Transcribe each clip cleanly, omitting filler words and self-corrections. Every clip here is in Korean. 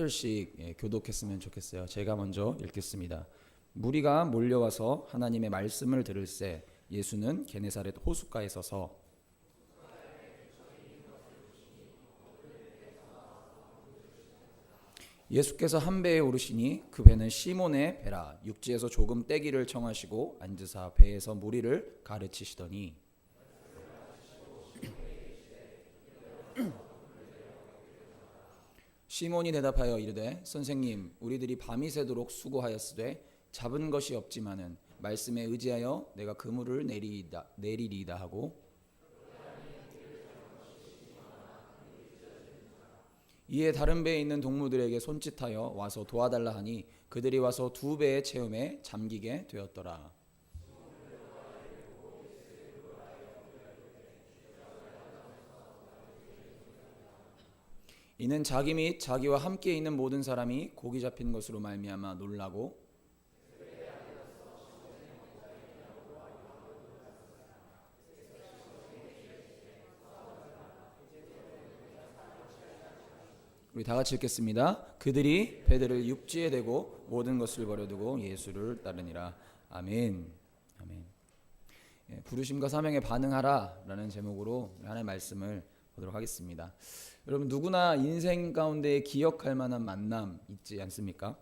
절씩 교독했으면 좋겠어요. 제가 먼저 읽겠습니다. 무리가 몰려와서 하나님의 말씀을 들을새 예수는 게네사렛 호숫가에 서서 예수께서 한 배에 오르시니 그 배는 시몬의 배라. 육지에서 조금 떼기를 청하시고 앉으사 배에서 무리를 가르치시더니 시몬이 대답하여 이르되 선생님 우리들이 밤이 새도록 수고하였으되 잡은 것이 없지만은 말씀에 의지하여 내가 그물을 내리리이다 하고 이에 다른 배에 있는 동무들에게 손짓하여 와서 도와달라 하니 그들이 와서 두 배의 체험에 잠기게 되었더라. 이는 자기 및 자기와 함께 있는 모든 사람이 고기 잡힌 것으로 말미암아 놀라고 우리 다 같이 읽겠습니다. 그들이 배들을 육지에 대고 모든 것을 버려두고 예수를 따르니라. 아멘. 아멘. 부르심과 사명에 반응하라라는 제목으로 하나님의 말씀을 보도록 하겠습니다. 여러분 누구나 인생 가운데 기억할 만한 만남 있지 않습니까?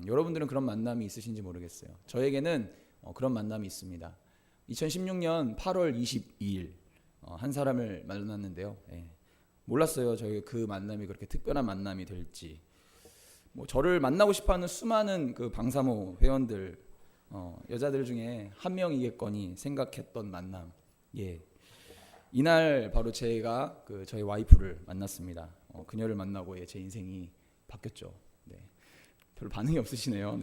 여러분들은 그런 만남이 있으신지 모르겠어요. 저에게는 그런 만남이 있습니다. 2016년 8월 22일 한 사람을 만났는데요. 몰랐어요. 저희 그 만남이 그렇게 특별한 만남이 될지. 저를 만나고 싶어하는 수많은 그 방사모 회원들, 여자들 중에 한 명이겠거니 생각했던 만남. 이날 바로 제가 저희 와이프를 만났습니다. 그녀를 만나고 제 인생이 바뀌었죠. 별로 반응이 없으시네요.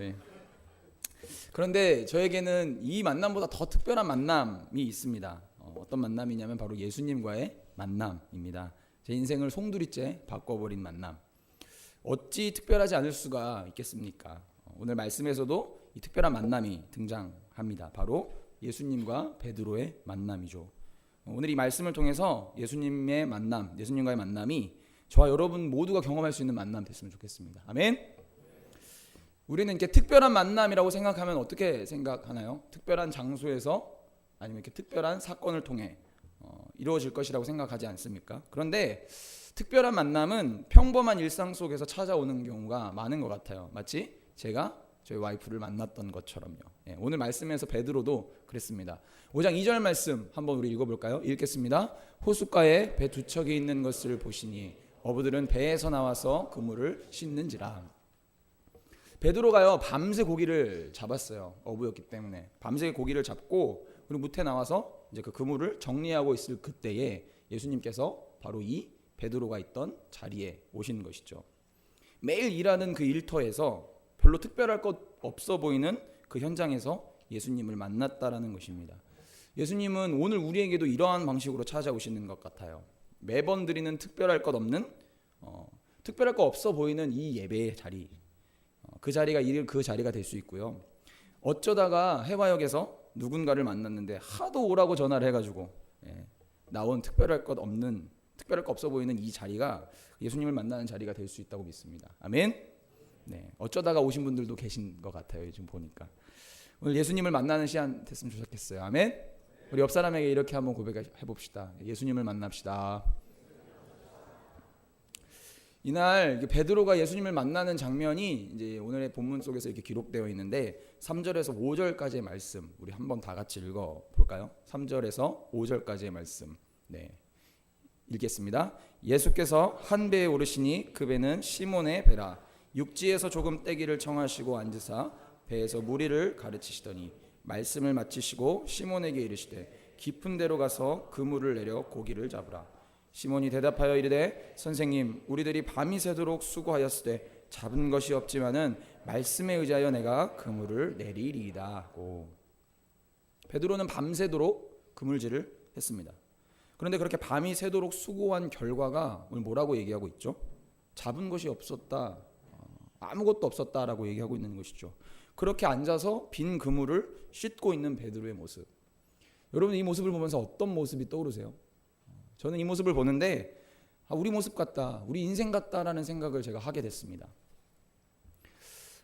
그런데 저에게는 이 만남보다 더 특별한 만남이 있습니다. 어떤 만남이냐면 바로 예수님과의 만남입니다. 제 인생을 송두리째 바꿔버린 만남. 어찌 특별하지 않을 수가 있겠습니까? 오늘 말씀에서도 이 특별한 만남이 등장합니다. 바로 예수님과 베드로의 만남이죠. 오늘 이 말씀을 통해서 예수님의 만남, 예수님과의 만남이 저와 여러분 모두가 경험할 수 있는 만남 됐으면 좋겠습니다. 아멘. 우리는 이렇게 특별한 만남이라고 생각하면 어떻게 생각하나요? 특별한 장소에서 아니면 이렇게 특별한 사건을 통해 이루어질 것이라고 생각하지 않습니까? 그런데 특별한 만남은 평범한 일상 속에서 찾아오는 경우가 많은 것 같아요. 마치 제가 저희 와이프를 만났던 것처럼요. 오늘 말씀에서 베드로도 그랬습니다. 5장 2절 말씀 한번 우리 읽어볼까요? 읽겠습니다. 호숫가에 배 두 척이 있는 것을 보시니 어부들은 배에서 나와서 그물을 씻는지라. 베드로가요 밤새 고기를 잡았어요. 어부였기 때문에 밤새 고기를 잡고 그리고 무태 나와서 이제 그 그물을 정리하고 있을 그때에 예수님께서 바로 이 베드로가 있던 자리에 오신 것이죠. 매일 일하는 그 일터에서 별로 특별할 것 없어 보이는 그 현장에서 예수님을 만났다라는 것입니다. 예수님은 오늘 우리에게도 이러한 방식으로 찾아오시는 것 같아요. 매번 드리는 특별할 것 없는 특별할 것 없어 보이는 이 예배의 자리, 그 자리가 그 자리가 될 수 있고요. 어쩌다가 해화역에서 누군가를 만났는데 하도 오라고 전화를 해가지고 나온 특별할 것 없어 보이는 이 자리가 예수님을 만나는 자리가 될 수 있다고 믿습니다. 아멘. 어쩌다가 오신 분들도 계신 것 같아요. 요즘 보니까 오늘 예수님을 만나는 시간 됐으면 좋겠어요. 아멘. 우리 옆 사람에게 이렇게 한번 고백해 봅시다. 예수님을 만납시다. 이날 베드로가 예수님을 만나는 장면이 이제 오늘의 본문 속에서 이렇게 기록되어 있는데 3절에서 5절까지의 말씀 우리 한번 다 같이 읽어 볼까요? 3절에서 5절까지의 말씀. 읽겠습니다. 예수께서 한 배에 오르시니 그 배는 시몬의 배라. 육지에서 조금 떼기를 청하시고 앉으사 배에서 무리를 가르치시더니 말씀을 마치시고 시몬에게 이르시되 깊은 데로 가서 그물을 내려 고기를 잡으라. 시몬이 대답하여 이르되 선생님 우리들이 밤이 새도록 수고하였으되 잡은 것이 없지만은 말씀에 의지하여 내가 그물을 내리리이다 하고. 베드로는 밤새도록 그물질을 했습니다. 그런데 그렇게 밤이 새도록 수고한 결과가 오늘 뭐라고 얘기하고 있죠? 잡은 것이 없었다, 아무것도 없었다라고 얘기하고 있는 것이죠. 그렇게 앉아서 빈 그물을 씻고 있는 베드로의 모습. 여러분 이 모습을 보면서 어떤 모습이 떠오르세요? 저는 이 모습을 보는데 우리 모습 같다, 우리 인생 같다라는 생각을 제가 하게 됐습니다.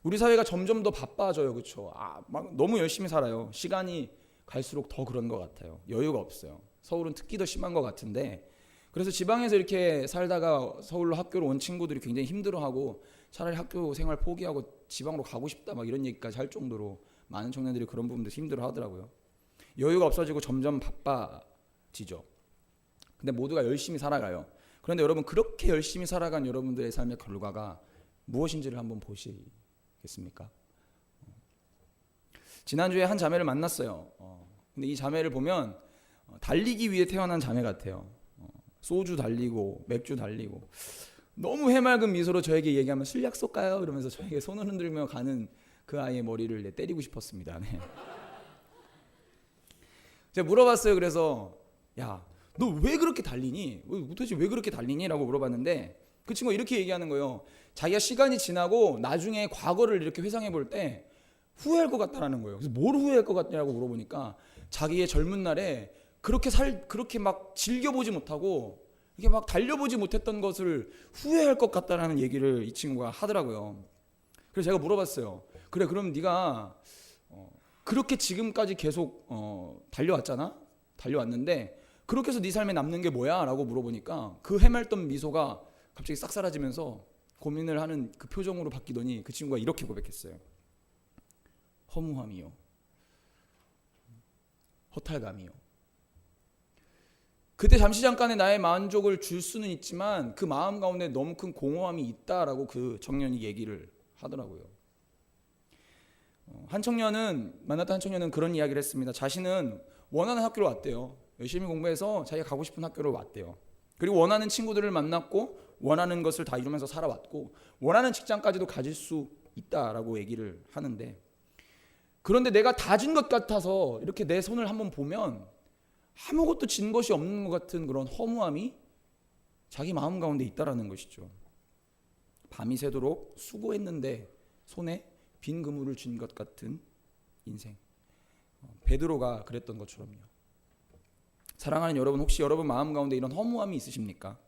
우리 사회가 점점 더 바빠져요. 그렇죠? 막 너무 열심히 살아요. 시간이 갈수록 더 그런 것 같아요. 여유가 없어요. 서울은 특히 더 심한 것 같은데, 그래서 지방에서 이렇게 살다가 서울로 학교로 온 친구들이 굉장히 힘들어하고 차라리 학교 생활 포기하고 지방으로 가고 싶다 막 이런 얘기까지 할 정도로 많은 청년들이 그런 부분에서 힘들어하더라고요. 여유가 없어지고 점점 바빠지죠. 근데 모두가 열심히 살아가요. 그런데 여러분, 그렇게 열심히 살아간 여러분들의 삶의 결과가 무엇인지를 한번 보시겠습니까? 지난주에 한 자매를 만났어요. 근데 이 자매를 보면 달리기 위해 태어난 자매 같아요. 소주 달리고 맥주 달리고 너무 해맑은 미소로 저에게 얘기하면 술 약속가요? 이러면서 저에게 손을 흔들며 가는 그 아이의 머리를 때리고 싶었습니다. 네. 제가 물어봤어요. 그래서 야, 너 왜 그렇게 달리니? 도대체 왜 그렇게 달리니? 라고 물어봤는데 그 친구가 이렇게 얘기하는 거예요. 자기가 시간이 지나고 나중에 과거를 이렇게 회상해 볼 때 후회할 것 같다라는 거예요. 그래서 뭘 후회할 것 같냐고 물어보니까 자기의 젊은 날에 그렇게 막 즐겨보지 못하고 이게 막 달려보지 못했던 것을 후회할 것 같다라는 얘기를 이 친구가 하더라고요. 그래서 제가 물어봤어요. 그래, 그럼 네가 그렇게 지금까지 계속 달려왔잖아? 달려왔는데 그렇게 해서 네 삶에 남는 게 뭐야? 라고 물어보니까 그 해맑던 미소가 갑자기 싹 사라지면서 고민을 하는 그 표정으로 바뀌더니 그 친구가 이렇게 고백했어요. 허무함이요, 허탈감이요. 그때 잠시 잠깐의 나의 만족을 줄 수는 있지만 그 마음 가운데 너무 큰 공허함이 있다라고 그 청년이 얘기를 하더라고요. 만났던 한 청년은 그런 이야기를 했습니다. 자신은 원하는 학교로 왔대요. 열심히 공부해서 자기가 가고 싶은 학교로 왔대요. 그리고 원하는 친구들을 만났고 원하는 것을 다 이루면서 살아왔고 원하는 직장까지도 가질 수 있다라고 얘기를 하는데, 그런데 내가 다 준 것 같아서 이렇게 내 손을 한번 보면 아무것도 진 것이 없는 것 같은 그런 허무함이 자기 마음 가운데 있다라는 것이죠. 밤이 새도록 수고했는데 손에 빈 그물을 쥔 것 같은 인생. 베드로가 그랬던 것처럼요. 사랑하는 여러분, 혹시 여러분 마음 가운데 이런 허무함이 있으십니까?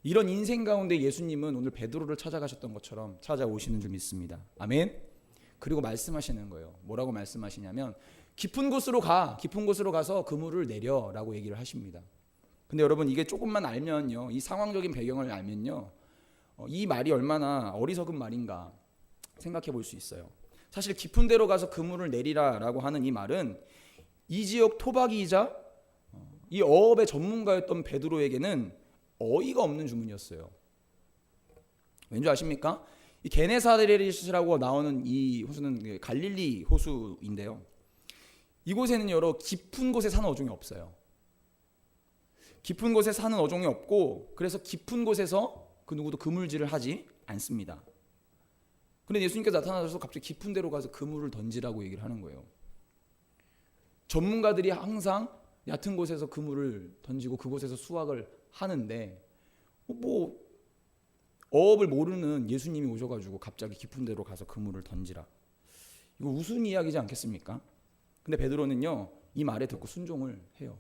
이런 인생 가운데 예수님은 오늘 베드로를 찾아가셨던 것처럼 찾아오시는 줄 믿습니다. 아멘. 그리고 말씀하시는 거예요. 뭐라고 말씀하시냐면 깊은 곳으로 가서 그물을 내려라고 얘기를 하십니다. 근데 여러분, 이게 조금만 알면요, 이 상황적인 배경을 알면요, 이 말이 얼마나 어리석은 말인가 생각해 볼 수 있어요. 사실 깊은 데로 가서 그물을 내리라라고 하는 이 말은 이 지역 토박이이자 이 어업의 전문가였던 베드로에게는 어이가 없는 주문이었어요. 왠지 아십니까? 이 게네사렛이라고 나오는 이 호수는 갈릴리 호수인데요. 이곳에는 여러 깊은 곳에 사는 어종이 없어요. 깊은 곳에 사는 어종이 없고, 그래서 깊은 곳에서 그 누구도 그물질을 하지 않습니다. 그런데 예수님께서 나타나셔서 갑자기 깊은 데로 가서 그물을 던지라고 얘기를 하는 거예요. 전문가들이 항상 얕은 곳에서 그물을 던지고 그곳에서 수확을 하는데 어업을 모르는 예수님이 오셔가지고 갑자기 깊은 데로 가서 그물을 던지라. 이거 우스운 이야기지 않겠습니까? 근데 베드로는요, 이 말에 듣고 순종을 해요.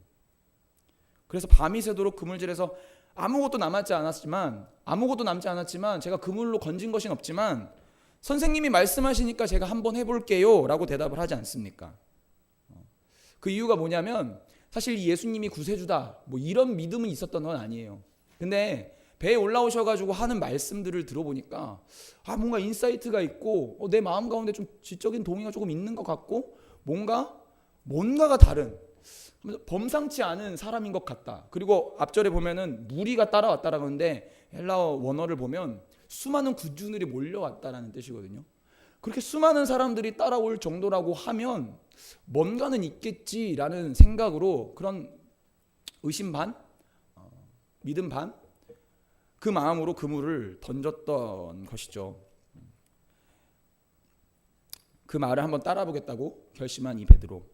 그래서 밤이 새도록 그물질에서 아무것도 남지 않았지만 제가 그물로 건진 것은 없지만 선생님이 말씀하시니까 제가 한번 해볼게요 라고 대답을 하지 않습니까? 그 이유가 뭐냐면 사실 예수님이 구세주다 이런 믿음은 있었던 건 아니에요. 근데 배에 올라오셔가지고 하는 말씀들을 들어보니까 뭔가 인사이트가 있고 내 마음 가운데 좀 지적인 동의가 조금 있는 것 같고 뭔가가 다른 범상치 않은 사람인 것 같다. 그리고 앞절에 보면은 무리가 따라왔다라고 하는데 헬라어 원어를 보면 수많은 군중들이 몰려왔다라는 뜻이거든요. 그렇게 수많은 사람들이 따라올 정도라고 하면 뭔가는 있겠지라는 생각으로 그런 의심 반, 믿음 반, 그 마음으로 그물을 던졌던 것이죠. 그 말을 한번 따라보겠다고 결심한 이 베드로.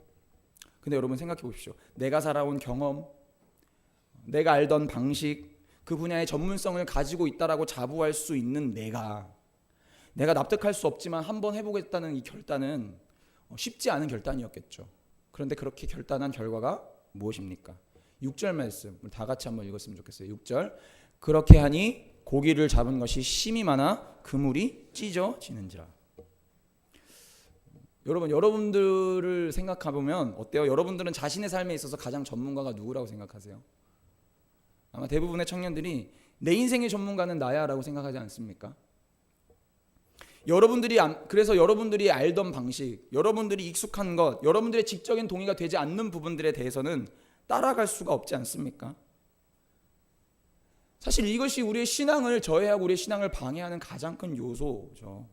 근데 여러분 생각해 보십시오. 내가 살아온 경험, 내가 알던 방식, 그 분야의 전문성을 가지고 있다라고 자부할 수 있는 내가 납득할 수 없지만 한번 해보겠다는 이 결단은 쉽지 않은 결단이었겠죠. 그런데 그렇게 결단한 결과가 무엇입니까? 6절 말씀 다 같이 한번 읽었으면 좋겠어요. 6절. 그렇게 하니 고기를 잡은 것이 심이 많아 그물이 찢어지는지라. 여러분들을 생각해 보면 어때요? 여러분들은 자신의 삶에 있어서 가장 전문가가 누구라고 생각하세요? 아마 대부분의 청년들이 내 인생의 전문가는 나야라고 생각하지 않습니까? 그래서 여러분들이 알던 방식, 여러분들이 익숙한 것, 여러분들의 지적인 동의가 되지 않는 부분들에 대해서는 따라갈 수가 없지 않습니까? 사실 이것이 우리의 신앙을 저해하고 우리의 신앙을 방해하는 가장 큰 요소죠.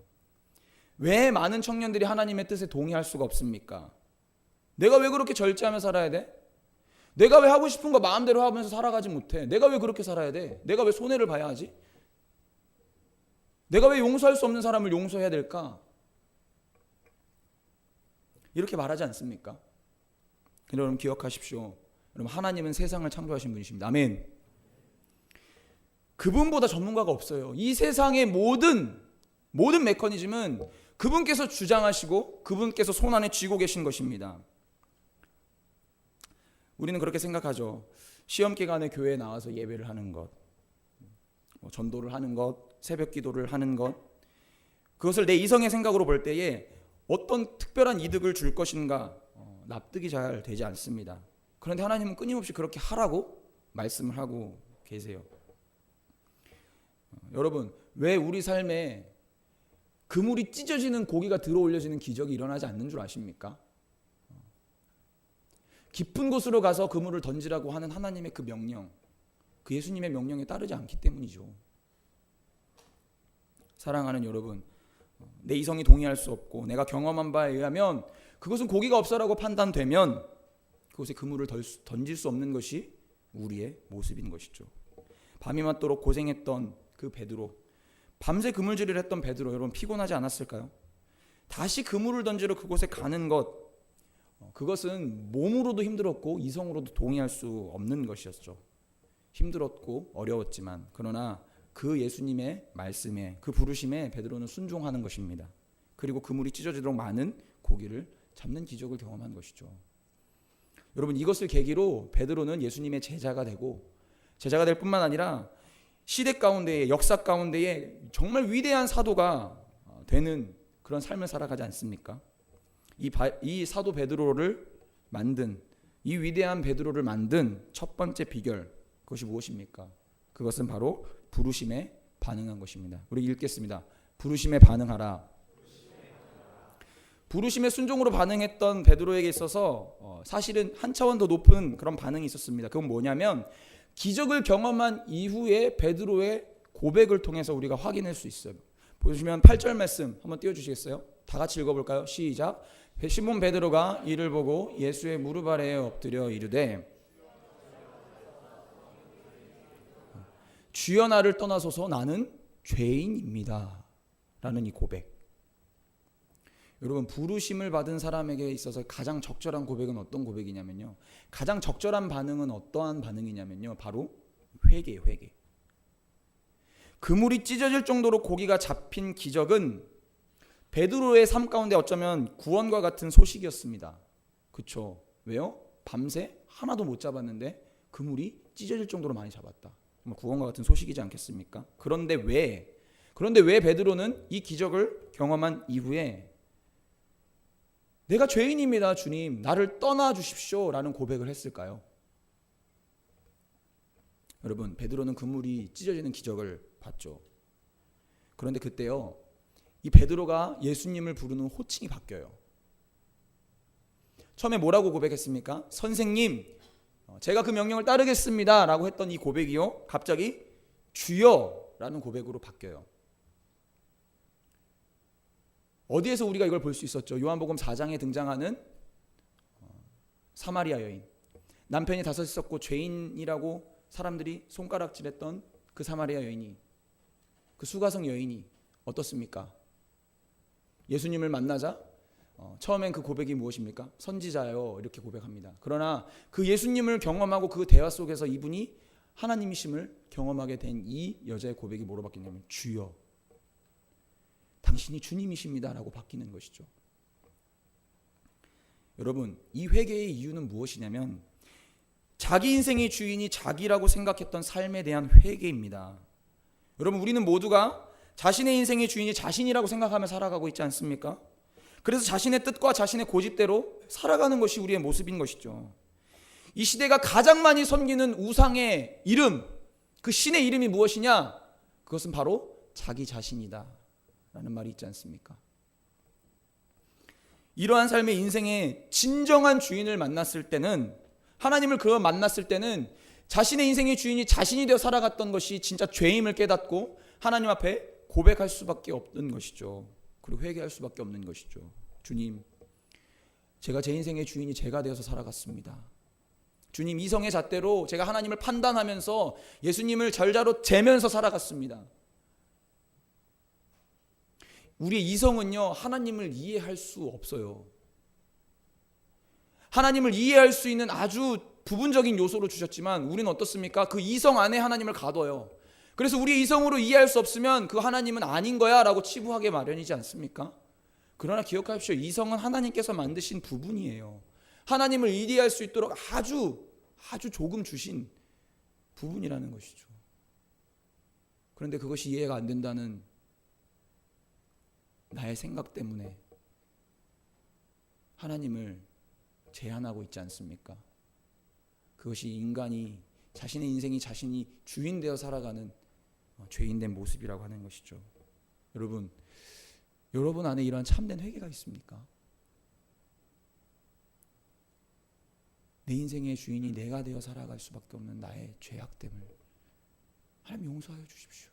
왜 많은 청년들이 하나님의 뜻에 동의할 수가 없습니까? 내가 왜 그렇게 절제하며 살아야 돼? 내가 왜 하고 싶은 거 마음대로 하면서 살아가지 못해? 내가 왜 그렇게 살아야 돼? 내가 왜 손해를 봐야 하지? 내가 왜 용서할 수 없는 사람을 용서해야 될까? 이렇게 말하지 않습니까? 근데 여러분 기억하십시오. 여러분 하나님은 세상을 창조하신 분이십니다. 아멘. 그분보다 전문가가 없어요. 이 세상의 모든 메커니즘은 그분께서 주장하시고 그분께서 손안에 쥐고 계신 것입니다. 우리는 그렇게 생각하죠. 시험 기간에 교회에 나와서 예배를 하는 것, 전도를 하는 것, 새벽 기도를 하는 것, 그것을 내 이성의 생각으로 볼 때에 어떤 특별한 이득을 줄 것인가 납득이 잘 되지 않습니다. 그런데 하나님은 끊임없이 그렇게 하라고 말씀을 하고 계세요. 여러분, 왜 우리 삶에 그물이 찢어지는 고기가 들어올려지는 기적이 일어나지 않는 줄 아십니까? 깊은 곳으로 가서 그물을 던지라고 하는 하나님의 그 명령, 그 예수님의 명령에 따르지 않기 때문이죠. 사랑하는 여러분, 내 이성이 동의할 수 없고 내가 경험한 바에 의하면 그것은 고기가 없어라고 판단되면 그곳에 그물을 던질 수 없는 것이 우리의 모습인 것이죠. 밤이 맞도록 고생했던 그 베드로, 밤새 그물질을 했던 베드로, 여러분 피곤하지 않았을까요? 다시 그물을 던지러 그곳에 가는 것, 그것은 몸으로도 힘들었고 이성으로도 동의할 수 없는 것이었죠. 힘들었고 어려웠지만 그러나 그 예수님의 말씀에, 그 부르심에 베드로는 순종하는 것입니다. 그리고 그물이 찢어지도록 많은 고기를 잡는 기적을 경험한 것이죠. 여러분 이것을 계기로 베드로는 예수님의 제자가 될 뿐만 아니라 시대 가운데에, 역사 가운데에 정말 위대한 사도가 되는 그런 삶을 살아가지 않습니까? 이 사도 베드로를 만든, 이 위대한 베드로를 만든 첫 번째 비결, 그것이 무엇입니까? 그것은 바로 부르심에 반응한 것입니다. 우리 읽겠습니다. 부르심에 반응하라. 부르심에 순종으로 반응했던 베드로에게 있어서 사실은 한 차원 더 높은 그런 반응이 있었습니다. 그건 뭐냐면 기적을 경험한 이후에 베드로의 고백을 통해서 우리가 확인할 수 있어요. 보시면 8절 말씀 한번 띄워주시겠어요? 다 같이 읽어볼까요? 시작. 시몬 베드로가 이를 보고 예수의 무릎 아래에 엎드려 이르되 주여 나를 떠나소서 나는 죄인입니다 라는 이 고백. 여러분 부르심을 받은 사람에게 있어서 가장 적절한 고백은 어떤 고백이냐면요, 가장 적절한 반응은 어떠한 반응이냐면요, 바로 회개예요. 회개. 그물이 찢어질 정도로 고기가 잡힌 기적은 베드로의 삶 가운데 어쩌면 구원과 같은 소식이었습니다. 그렇죠? 왜요? 밤새 하나도 못 잡았는데 그물이 찢어질 정도로 많이 잡았다. 정말 구원과 같은 소식이지 않겠습니까? 그런데 왜 베드로는 이 기적을 경험한 이후에 내가 죄인입니다 주님, 나를 떠나 주십시오 라는 고백을 했을까요? 여러분 베드로는 그물이 찢어지는 기적을 봤죠. 그런데 그때요, 이 베드로가 예수님을 부르는 호칭이 바뀌어요. 처음에 뭐라고 고백했습니까? 선생님, 제가 그 명령을 따르겠습니다 라고 했던 이 고백이요, 갑자기 주여 라는 고백으로 바뀌어요. 어디에서 우리가 이걸 볼 수 있었죠? 요한복음 4장에 등장하는 사마리아 여인, 남편이 다섯 있었고 죄인이라고 사람들이 손가락질했던 그 사마리아 여인이, 그 수가성 여인이 어떻습니까? 예수님을 만나자 처음엔 그 고백이 무엇입니까? 선지자요 이렇게 고백합니다. 그러나 그 예수님을 경험하고 그 대화 속에서 이분이 하나님이심을 경험하게 된 이 여자의 고백이 뭐로 바뀌냐면 주여, 당신이 주님이십니다 라고 바뀌는 것이죠. 여러분 이 회개의 이유는 무엇이냐면 자기 인생의 주인이 자기라고 생각했던 삶에 대한 회개입니다. 여러분 우리는 모두가 자신의 인생의 주인이 자신이라고 생각하며 살아가고 있지 않습니까? 그래서 자신의 뜻과 자신의 고집대로 살아가는 것이 우리의 모습인 것이죠. 이 시대가 가장 많이 섬기는 우상의 이름, 그 신의 이름이 무엇이냐? 그것은 바로 자기 자신이다 라는 말이 있지 않습니까? 이러한 삶의 인생의 진정한 주인을 만났을 때는, 하나님을 만났을 때는 자신의 인생의 주인이 자신이 되어 살아갔던 것이 진짜 죄임을 깨닫고 하나님 앞에 고백할 수밖에 없는 것이죠. 그리고 회개할 수밖에 없는 것이죠. 주님, 제가 제 인생의 주인이 제가 되어서 살아갔습니다. 주님, 이성의 잣대로 제가 하나님을 판단하면서 예수님을 절자로 재면서 살아갔습니다. 우리의 이성은요, 하나님을 이해할 수 없어요. 하나님을 이해할 수 있는 아주 부분적인 요소로 주셨지만 우리는 어떻습니까? 그 이성 안에 하나님을 가둬요. 그래서 우리 이성으로 이해할 수 없으면 그 하나님은 아닌 거야 라고 치부하게 마련이지 않습니까? 그러나 기억하십시오. 이성은 하나님께서 만드신 부분이에요. 하나님을 이해할 수 있도록 아주 조금 주신 부분이라는 것이죠. 그런데 그것이 이해가 안 된다는 나의 생각 때문에 하나님을 제한하고 있지 않습니까? 그것이 인간이 자신의 인생이 자신이 주인 되어 살아가는 죄인된 모습이라고 하는 것이죠. 여러분 안에 이러한 참된 회개가 있습니까? 내 인생의 주인이 내가 되어 살아갈 수밖에 없는 나의 죄악됨을 하나님 용서하여 주십시오.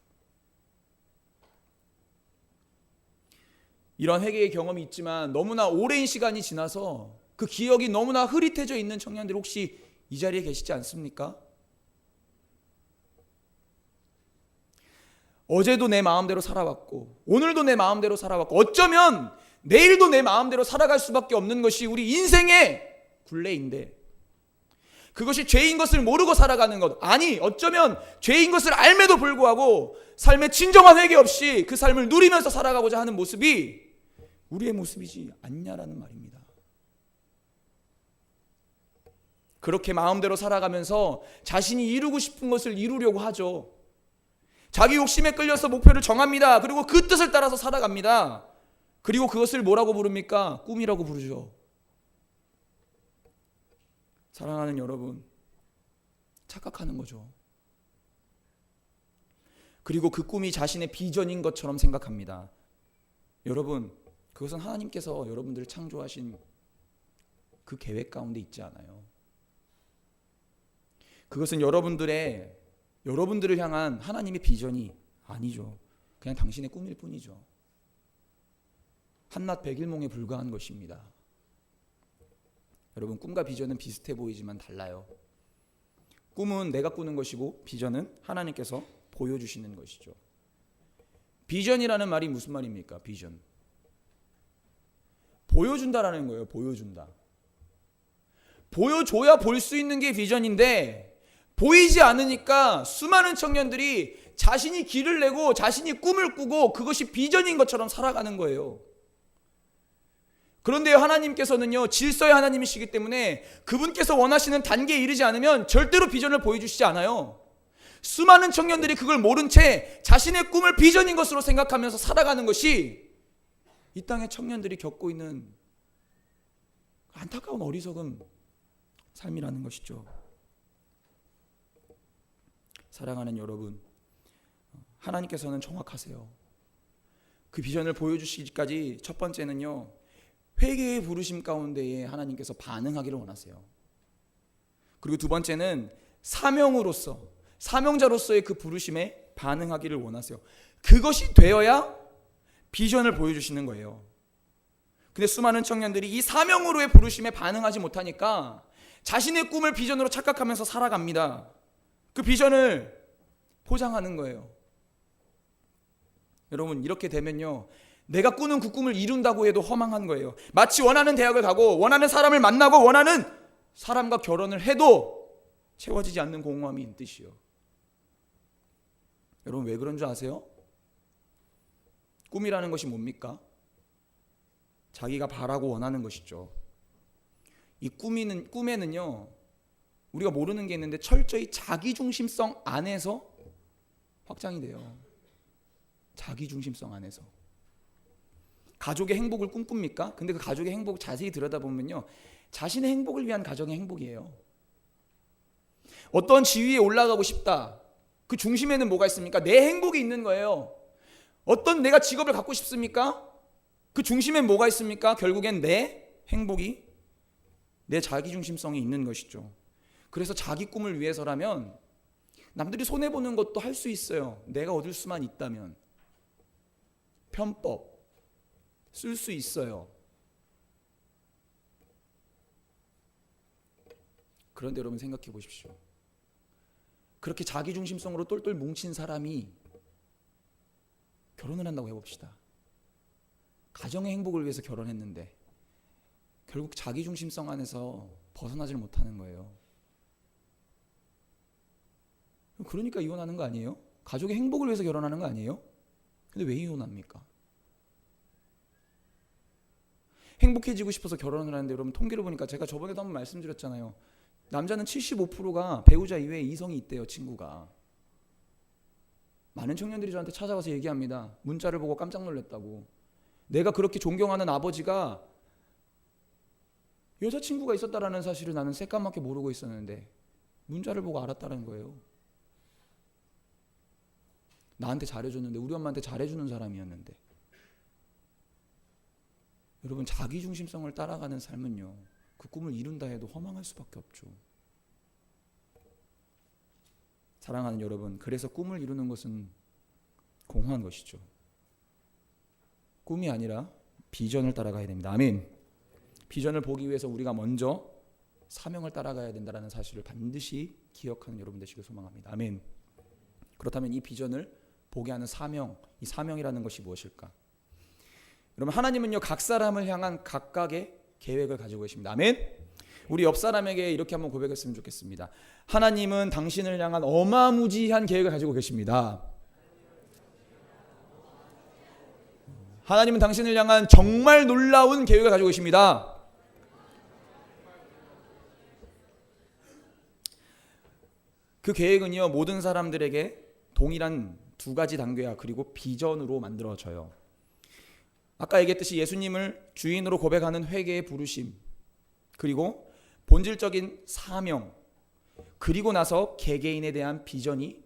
이런 회개의 경험이 있지만 너무나 오랜 시간이 지나서 그 기억이 너무나 흐릿해져 있는 청년들 혹시 이 자리에 계시지 않습니까? 어제도 내 마음대로 살아왔고 오늘도 내 마음대로 살아왔고 어쩌면 내일도 내 마음대로 살아갈 수밖에 없는 것이 우리 인생의 굴레인데, 그것이 죄인 것을 모르고 살아가는 것, 아니 어쩌면 죄인 것을 알매도 불구하고 삶의 진정한 회개 없이 그 삶을 누리면서 살아가고자 하는 모습이 우리의 모습이지 않냐라는 말입니다. 그렇게 마음대로 살아가면서 자신이 이루고 싶은 것을 이루려고 하죠. 자기 욕심에 끌려서 목표를 정합니다. 그리고 그 뜻을 따라서 살아갑니다. 그리고 그것을 뭐라고 부릅니까? 꿈이라고 부르죠. 사랑하는 여러분, 착각하는 거죠. 그리고 그 꿈이 자신의 비전인 것처럼 생각합니다. 여러분, 그것은 하나님께서 여러분들을 창조하신 그 계획 가운데 있지 않아요. 그것은 여러분들을 향한 하나님의 비전이 아니죠. 그냥 당신의 꿈일 뿐이죠. 한낮 백일몽에 불과한 것입니다. 여러분, 꿈과 비전은 비슷해 보이지만 달라요. 꿈은 내가 꾸는 것이고 비전은 하나님께서 보여주시는 것이죠. 비전이라는 말이 무슨 말입니까? 비전, 보여준다라는 거예요. 보여준다. 보여줘야 볼 수 있는 게 비전인데 보이지 않으니까 수많은 청년들이 자신이 길을 내고 자신이 꿈을 꾸고 그것이 비전인 것처럼 살아가는 거예요. 그런데 하나님께서는요, 질서의 하나님이시기 때문에 그분께서 원하시는 단계에 이르지 않으면 절대로 비전을 보여주시지 않아요. 수많은 청년들이 그걸 모른 채 자신의 꿈을 비전인 것으로 생각하면서 살아가는 것이 이 땅의 청년들이 겪고 있는 안타까운 어리석은 삶이라는 것이죠. 사랑하는 여러분, 하나님께서는 정확하세요. 그 비전을 보여주시기까지 첫 번째는요, 회개의 부르심 가운데에 하나님께서 반응하기를 원하세요. 그리고 두 번째는 사명자로서의 그 부르심에 반응하기를 원하세요. 그것이 되어야 비전을 보여주시는 거예요. 근데 수많은 청년들이 이 사명으로의 부르심에 반응하지 못하니까 자신의 꿈을 비전으로 착각하면서 살아갑니다. 그 비전을 포장하는 거예요. 여러분, 이렇게 되면요, 내가 꾸는 그 꿈을 이룬다고 해도 허망한 거예요. 마치 원하는 대학을 가고 원하는 사람을 만나고 원하는 사람과 결혼을 해도 채워지지 않는 공허함이 있는 뜻이요. 여러분, 왜 그런 줄 아세요? 꿈이라는 것이 뭡니까? 자기가 바라고 원하는 것이죠. 이 꿈에는요, 우리가 모르는 게 있는데 철저히 자기중심성 안에서 확장이 돼요. 자기중심성 안에서. 가족의 행복을 꿈꿉니까? 근데 그 가족의 행복 자세히 들여다보면요, 자신의 행복을 위한 가정의 행복이에요. 어떤 지위에 올라가고 싶다, 그 중심에는 뭐가 있습니까? 내 행복이 있는 거예요. 어떤 내가 직업을 갖고 싶습니까? 그 중심엔 뭐가 있습니까? 결국엔 내 행복이, 내 자기중심성이 있는 것이죠. 그래서 자기 꿈을 위해서라면 남들이 손해보는 것도 할 수 있어요. 내가 얻을 수만 있다면. 편법 쓸 수 있어요. 그런데 여러분 생각해 보십시오. 그렇게 자기중심성으로 똘똘 뭉친 사람이 결혼을 한다고 해봅시다. 가정의 행복을 위해서 결혼했는데 결국 자기중심성 안에서 벗어나질 못하는 거예요. 그러니까 이혼하는 거 아니에요? 가족의 행복을 위해서 결혼하는 거 아니에요? 근데 왜 이혼합니까? 행복해지고 싶어서 결혼을 하는데, 여러분 통계를 보니까, 제가 저번에도 한번 말씀드렸잖아요. 남자는 75%가 배우자 이외에 이성이 있대요, 친구가. 많은 청년들이 저한테 찾아와서 얘기합니다. 문자를 보고 깜짝 놀랐다고. 내가 그렇게 존경하는 아버지가 여자친구가 있었다라는 사실을 나는 새까맣게 모르고 있었는데 문자를 보고 알았다는 거예요. 나한테 잘해줬는데, 우리 엄마한테 잘해주는 사람이었는데. 여러분, 자기중심성을 따라가는 삶은요, 그 꿈을 이룬다 해도 허망할 수밖에 없죠. 사랑하는 여러분, 그래서 꿈을 이루는 것은 공허한 것이죠. 꿈이 아니라 비전을 따라가야 됩니다. 아멘. 비전을 보기 위해서 우리가 먼저 사명을 따라가야 된다는 사실을 반드시 기억하는 여러분 되시길 소망합니다. 아멘. 그렇다면 이 비전을 보게 하는 사명, 이 사명이라는 것이 무엇일까? 여러분, 하나님은요, 각 사람을 향한 각각의 계획을 가지고 계십니다. 아멘. 우리 옆 사람에게 이렇게 한번 고백했으면 좋겠습니다. 하나님은 당신을 향한 어마무지한 계획을 가지고 계십니다. 하나님은 당신을 향한 정말 놀라운 계획을 가지고 계십니다. 그 계획은요, 모든 사람들에게 동일한 두 가지 단계와 그리고 비전으로 만들어져요. 아까 얘기했듯이 예수님을 주인으로 고백하는 회개의 부르심, 그리고 본질적인 사명, 그리고 나서 개개인에 대한 비전이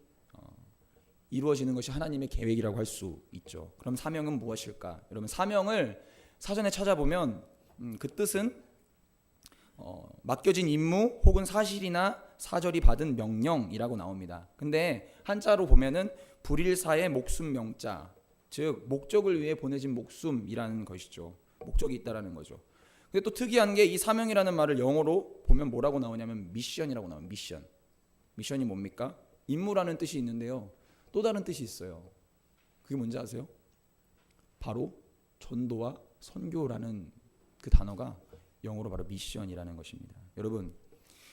이루어지는 것이 하나님의 계획이라고 할 수 있죠. 그럼 사명은 무엇일까? 여러분, 사명을 사전에 찾아보면 그 뜻은 맡겨진 임무 혹은 사실이나 사절이 받은 명령이라고 나옵니다. 근데 한자로 보면은 불일사의 목숨 명자, 즉 목적을 위해 보내진 목숨이라는 것이죠. 목적이 있다라는 거죠. 근데 또 특이한 게 이 사명이라는 말을 영어로 보면 뭐라고 나오냐면 미션이라고 나와요. 미션. 미션이 뭡니까? 임무라는 뜻이 있는데요, 또 다른 뜻이 있어요. 그게 뭔지 아세요? 바로 전도와 선교라는 그 단어가 영어로 바로 미션이라는 것입니다. 여러분,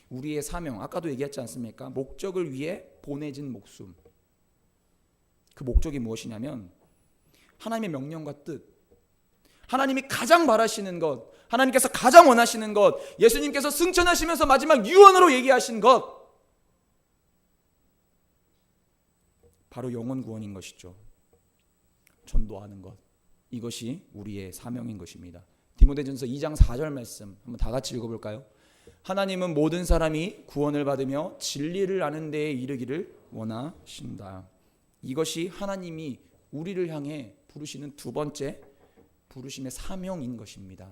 우리의 사명, 아까도 얘기했지 않습니까? 목적을 위해 보내진 목숨. 그 목적이 무엇이냐면 하나님의 명령과 뜻, 하나님이 가장 바라시는 것, 하나님께서 가장 원하시는 것, 예수님께서 승천하시면서 마지막 유언으로 얘기하신 것, 바로 영혼 구원인 것이죠. 전도하는 것, 이것이 우리의 사명인 것입니다. 디모데전서 2장 4절 말씀 한번 다 같이 읽어볼까요? 하나님은 모든 사람이 구원을 받으며 진리를 아는 데에 이르기를 원하신다. 이것이 하나님이 우리를 향해 부르시는 두 번째 부르심의 사명인 것입니다.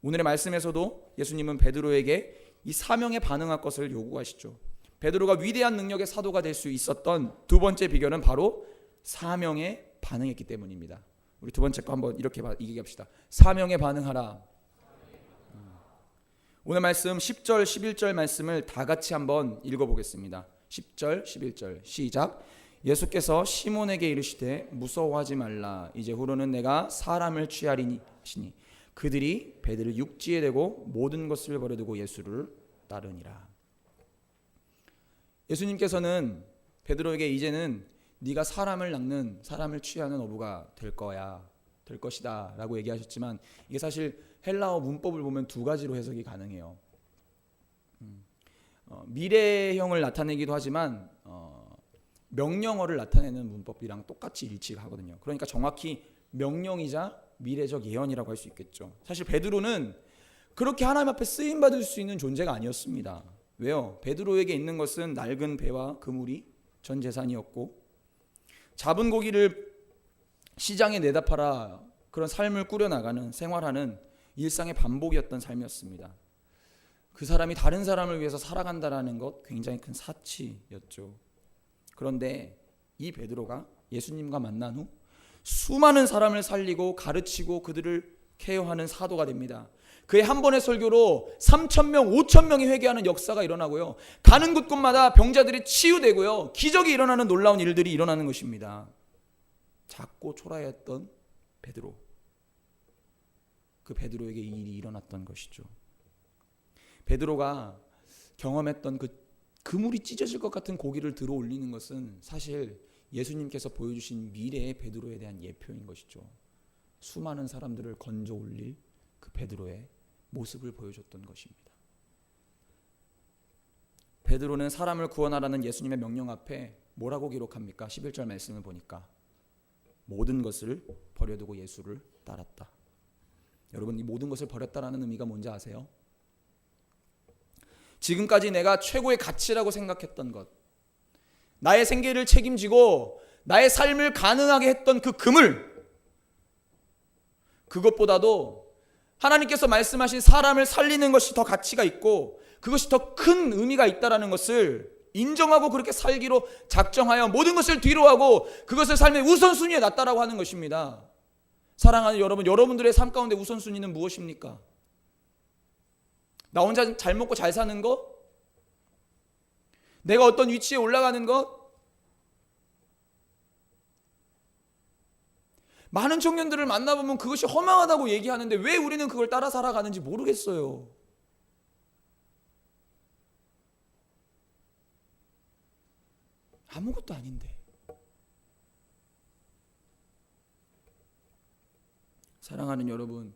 오늘의 말씀에서도 예수님은 베드로에게 이 사명에 반응할 것을 요구하시죠. 베드로가 위대한 능력의 사도가 될 수 있었던 두 번째 비결은 바로 사명에 반응했기 때문입니다. 우리 두 번째 거 한번 이렇게 얘기합시다. 사명에 반응하라. 오늘 말씀 10절 11절 말씀을 다 같이 한번 읽어보겠습니다. 10절 11절 시작. 예수께서 시몬에게 이르시되 무서워하지 말라. 이제 후로는 내가 사람을 취하리니 하시니 그들이 배들을 육지에 대고 모든 것을 버려두고 예수를 따르니라. 예수님께서는 베드로에게 이제는 네가 사람을 낚는, 사람을 취하는 어부가 될 거야, 될 것이다 라고 얘기하셨지만, 이게 사실 헬라어 문법을 보면 두 가지로 해석이 가능해요. 미래형을 나타내기도 하지만 명령어를 나타내는 문법이랑 똑같이 일치하거든요. 그러니까 정확히 명령이자 미래적 예언이라고 할 수 있겠죠. 사실 베드로는 그렇게 하나님 앞에 쓰임 받을 수 있는 존재가 아니었습니다. 왜요? 베드로에게 있는 것은 낡은 배와 그물이 전 재산이었고, 잡은 고기를 시장에 내다 팔아 그런 삶을 꾸려나가는, 생활하는 일상의 반복이었던 삶이었습니다. 그 사람이 다른 사람을 위해서 살아간다라는 것, 굉장히 큰 사치였죠. 그런데 이 베드로가 예수님과 만난 후 수많은 사람을 살리고 가르치고 그들을 케어하는 사도가 됩니다. 그의 한 번의 설교로 3,000명, 5,000명이 회개하는 역사가 일어나고요, 가는 곳곳마다 병자들이 치유되고요, 기적이 일어나는 놀라운 일들이 일어나는 것입니다. 작고 초라했던 베드로, 그 베드로에게 이 일이 일어났던 것이죠. 베드로가 경험했던 그 그물이 찢어질 것 같은 고기를 들어 올리는 것은 사실 예수님께서 보여주신 미래의 베드로에 대한 예표인 것이죠. 수많은 사람들을 건져 올릴 그 베드로의 모습을 보여줬던 것입니다. 베드로는 사람을 구원하라는 예수님의 명령 앞에 뭐라고 기록합니까? 11절 말씀을 보니까 모든 것을 버려두고 예수를 따랐다. 여러분, 이 모든 것을 버렸다라는 의미가 뭔지 아세요? 지금까지 내가 최고의 가치라고 생각했던 것, 나의 생계를 책임지고 나의 삶을 가능하게 했던 그 그물, 그것보다도 하나님께서 말씀하신 사람을 살리는 것이 더 가치가 있고 그것이 더 큰 의미가 있다는 것을 인정하고 그렇게 살기로 작정하여 모든 것을 뒤로하고 그것을 삶의 우선순위에 놨다라고 하는 것입니다. 사랑하는 여러분, 여러분들의 삶 가운데 우선순위는 무엇입니까? 나 혼자 잘 먹고 잘 사는 것? 내가 어떤 위치에 올라가는 것? 많은 청년들을 만나보면 그것이 허망하다고 얘기하는데 왜 우리는 그걸 따라 살아가는지 모르겠어요. 아무것도 아닌데. 사랑하는 여러분,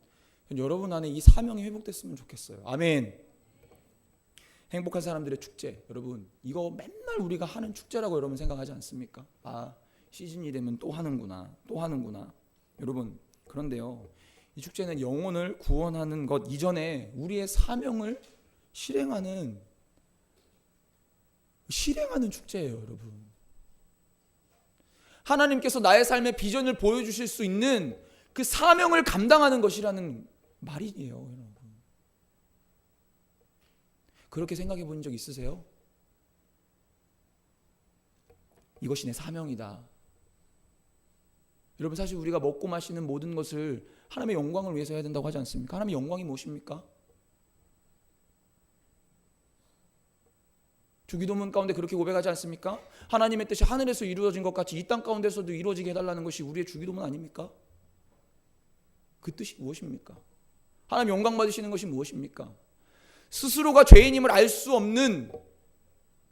여러분 안에 이 사명이 회복됐으면 좋겠어요. 아멘. 행복한 사람들의 축제, 여러분 이거 맨날 우리가 하는 축제라고 여러분 생각하지 않습니까? 아, 시즌이 되면 또 하는구나, 또 하는구나. 여러분, 그런데요, 이 축제는 영혼을 구원하는 것 이전에 우리의 사명을 실행하는 축제예요. 여러분, 하나님께서 나의 삶의 비전을 보여주실 수 있는 그 사명을 감당하는 것이라는 말이에요. 여러분, 그렇게 생각해 본 적 있으세요? 이것이 내 사명이다. 여러분, 사실 우리가 먹고 마시는 모든 것을 하나님의 영광을 위해서 해야 된다고 하지 않습니까? 하나님의 영광이 무엇입니까? 주기도문 가운데 그렇게 고백하지 않습니까? 하나님의 뜻이 하늘에서 이루어진 것 같이 이 땅 가운데서도 이루어지게 해달라는 것이 우리의 주기도문 아닙니까? 그 뜻이 무엇입니까? 하나님 영광 받으시는 것이 무엇입니까? 스스로가 죄인임을 알 수 없는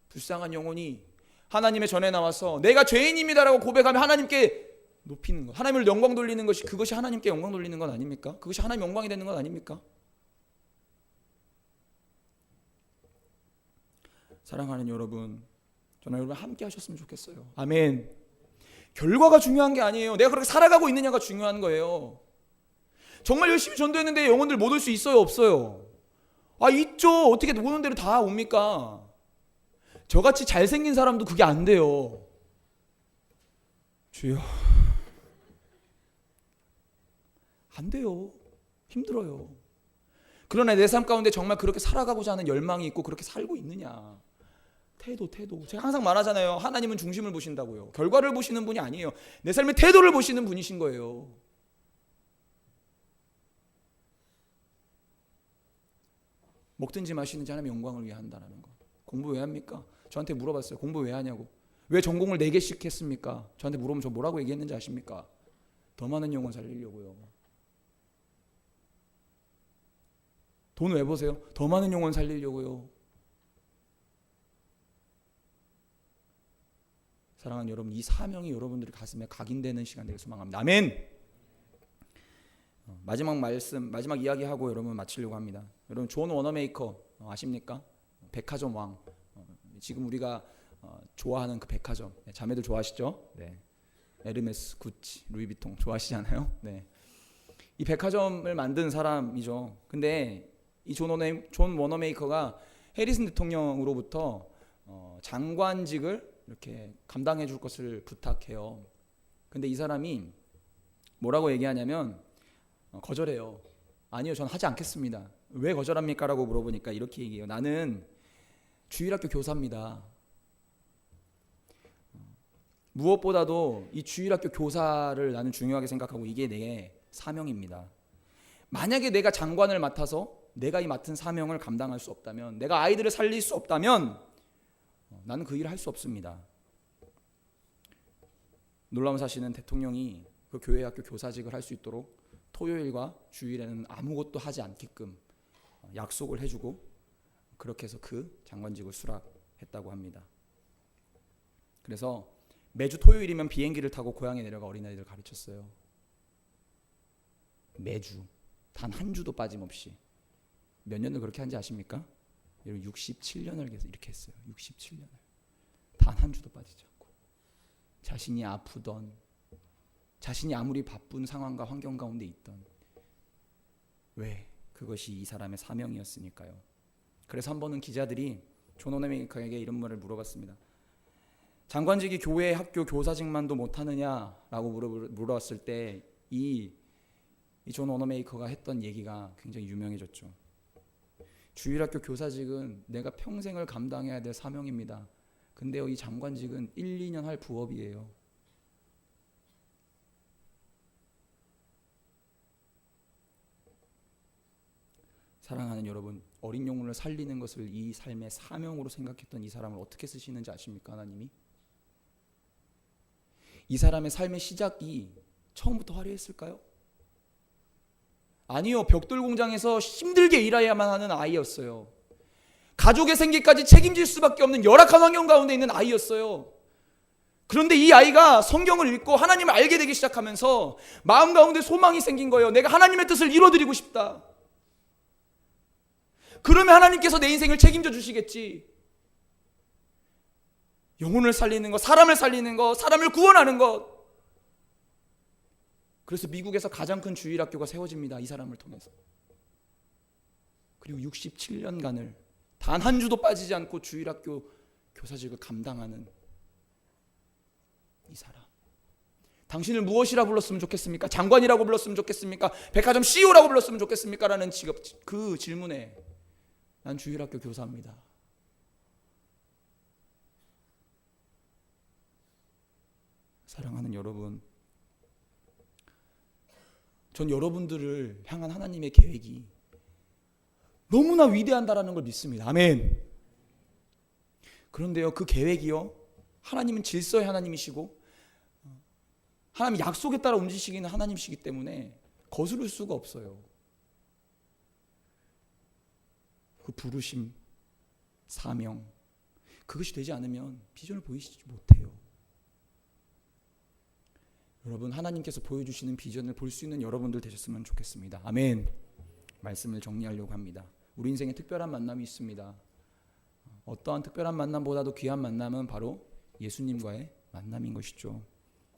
불쌍한 영혼이 하나님의 전에 나와서 내가 죄인입니다라고 고백하며 하나님께 높이는 것, 하나님을 영광 돌리는 것이, 그것이 하나님께 영광 돌리는 것 아닙니까? 그것이 하나님 영광이 되는 것 아닙니까? 사랑하는 여러분, 저는 여러분 함께 하셨으면 좋겠어요. 아멘. 결과가 중요한 게 아니에요. 내가 그렇게 살아가고 있느냐가 중요한 거예요. 정말 열심히 전도했는데 영혼들 못 올 수 있어요, 없어요? 아, 있죠. 어떻게 오는 대로 다 옵니까? 저같이 잘생긴 사람도 그게 안 돼요. 주여, 안 돼요. 힘들어요. 그러나 내 삶 가운데 정말 그렇게 살아가고자 하는 열망이 있고 그렇게 살고 있느냐. 태도. 제가 항상 말하잖아요. 하나님은 중심을 보신다고요. 결과를 보시는 분이 아니에요. 내 삶의 태도를 보시는 분이신 거예요. 먹든지 마시든지 하나님의 영광을 위해 한다는 거. 공부 왜 합니까? 저한테 물어봤어요. 공부 왜 하냐고. 왜 전공을 4개씩 했습니까? 저한테 물어보면 저 뭐라고 얘기했는지 아십니까? 더 많은 영혼 살리려고요. 돈 왜 보세요? 더 많은 영혼 살리려고요. 사랑하는 여러분, 이 사명이 여러분들의 가슴에 각인되는 시간 되길 소망합니다. 아멘. 마지막 말씀, 마지막 이야기하고 여러분 마치려고 합니다. 여러분, 존 워너메이커 아십니까? 백화점 왕. 지금 우리가 좋아하는 그 백화점. 네, 자매들 좋아하시죠? 네. 에르메스, 구찌, 루이비통 좋아하시잖아요. 네. 이 백화점을 만든 사람이죠. 근데 이 존 워너메이커가 해리슨 대통령으로부터 장관직을 이렇게 감당해 줄 것을 부탁해요. 근데 이 사람이 뭐라고 얘기하냐면 거절해요. 아니요, 전 하지 않겠습니다. 왜 거절합니까? 라고 물어보니까 이렇게 얘기해요. 나는 주일학교 교사입니다. 무엇보다도 이 주일학교 교사를 나는 중요하게 생각하고 이게 내 사명입니다. 만약에 내가 장관을 맡아서 내가 이 맡은 사명을 감당할 수 없다면, 내가 아이들을 살릴 수 없다면 나는 그 일을 할 수 없습니다. 놀라운 사실은 대통령이 그 교회 학교 교사직을 할 수 있도록 토요일과 주일에는 아무것도 하지 않게끔 약속을 해주고 그렇게 해서 그 장관직을 수락했다고 합니다. 그래서 매주 토요일이면 비행기를 타고 고향에 내려가 어린아이들을 가르쳤어요. 매주 단 한 주도 빠짐없이. 몇 년을 그렇게 한지 아십니까? 67년을 이렇게 했어요. 67년을 단 한 주도 빠지지 않고. 자신이 아프던, 자신이 아무리 바쁜 상황과 환경 가운데 있던, 왜? 그것이 이 사람의 사명이었으니까요. 그래서 한 번은 기자들이 존 워너메이커에게 이런 말을 물어봤습니다. 장관직이 교회 학교 교사직만도 못하느냐라고 물어봤을 때 이 존 워너메이커가 했던 얘기가 굉장히 유명해졌죠. 주일학교 교사직은 내가 평생을 감당해야 될 사명입니다. 근데요, 이 장관직은 1, 2년 할 부업이에요. 사랑하는 여러분, 어린 영혼을 살리는 것을 이 삶의 사명으로 생각했던 이 사람을 어떻게 쓰시는지 아십니까? 하나님이? 이 사람의 삶의 시작이 처음부터 화려했을까요? 아니요. 벽돌 공장에서 힘들게 일해야만 하는 아이였어요. 가족의 생계까지 책임질 수밖에 없는 열악한 환경 가운데 있는 아이였어요. 그런데 이 아이가 성경을 읽고 하나님을 알게 되기 시작하면서 마음 가운데 소망이 생긴 거예요. 내가 하나님의 뜻을 이루어드리고 싶다. 그러면 하나님께서 내 인생을 책임져 주시겠지. 영혼을 살리는 것, 사람을 살리는 것, 사람을 구원하는 것. 그래서 미국에서 가장 큰 주일학교가 세워집니다. 이 사람을 통해서. 그리고 67년간을 단 한 주도 빠지지 않고 주일학교 교사직을 감당하는 이 사람. 당신을 무엇이라 불렀으면 좋겠습니까? 장관이라고 불렀으면 좋겠습니까? 백화점 CEO라고 불렀으면 좋겠습니까? 라는 직업, 그 질문에 난 주일학교 교사입니다. 사랑하는 여러분, 전 여러분들을 향한 하나님의 계획이 너무나 위대한다라는 걸 믿습니다. 아멘. 그런데요, 그 계획이요, 하나님은 질서의 하나님이시고 하나님 약속에 따라 움직이시는 하나님이시기 때문에 거스를 수가 없어요. 그 부르심, 사명, 그것이 되지 않으면 비전을 보이시지 못해요. 여러분, 하나님께서 보여주시는 비전을 볼 수 있는 여러분들 되셨으면 좋겠습니다. 아멘. 말씀을 정리하려고 합니다. 우리 인생에 특별한 만남이 있습니다. 어떠한 특별한 만남보다도 귀한 만남은 바로 예수님과의 만남인 것이죠.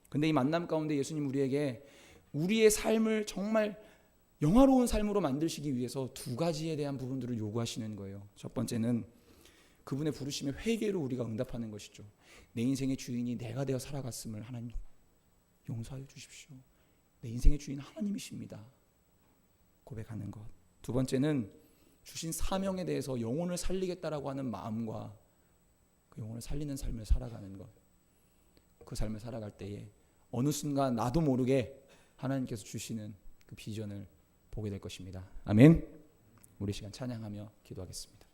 근데 이 만남 가운데 예수님 우리에게 우리의 삶을 정말 영화로운 삶으로 만드시기 위해서 두 가지에 대한 부분들을 요구하시는 거예요. 첫 번째는 그분의 부르심에 회개로 우리가 응답하는 것이죠. 내 인생의 주인이 내가 되어 살아갔음을 하나님 용서하여 주십시오. 내 인생의 주인 하나님이십니다. 고백하는 것. 두 번째는 주신 사명에 대해서 영혼을 살리겠다라고 하는 마음과 그 영혼을 살리는 삶을 살아가는 것. 그 삶을 살아갈 때에 어느 순간 나도 모르게 하나님께서 주시는 그 비전을 보게 될 것입니다. 아멘. 우리 시간 찬양하며 기도하겠습니다.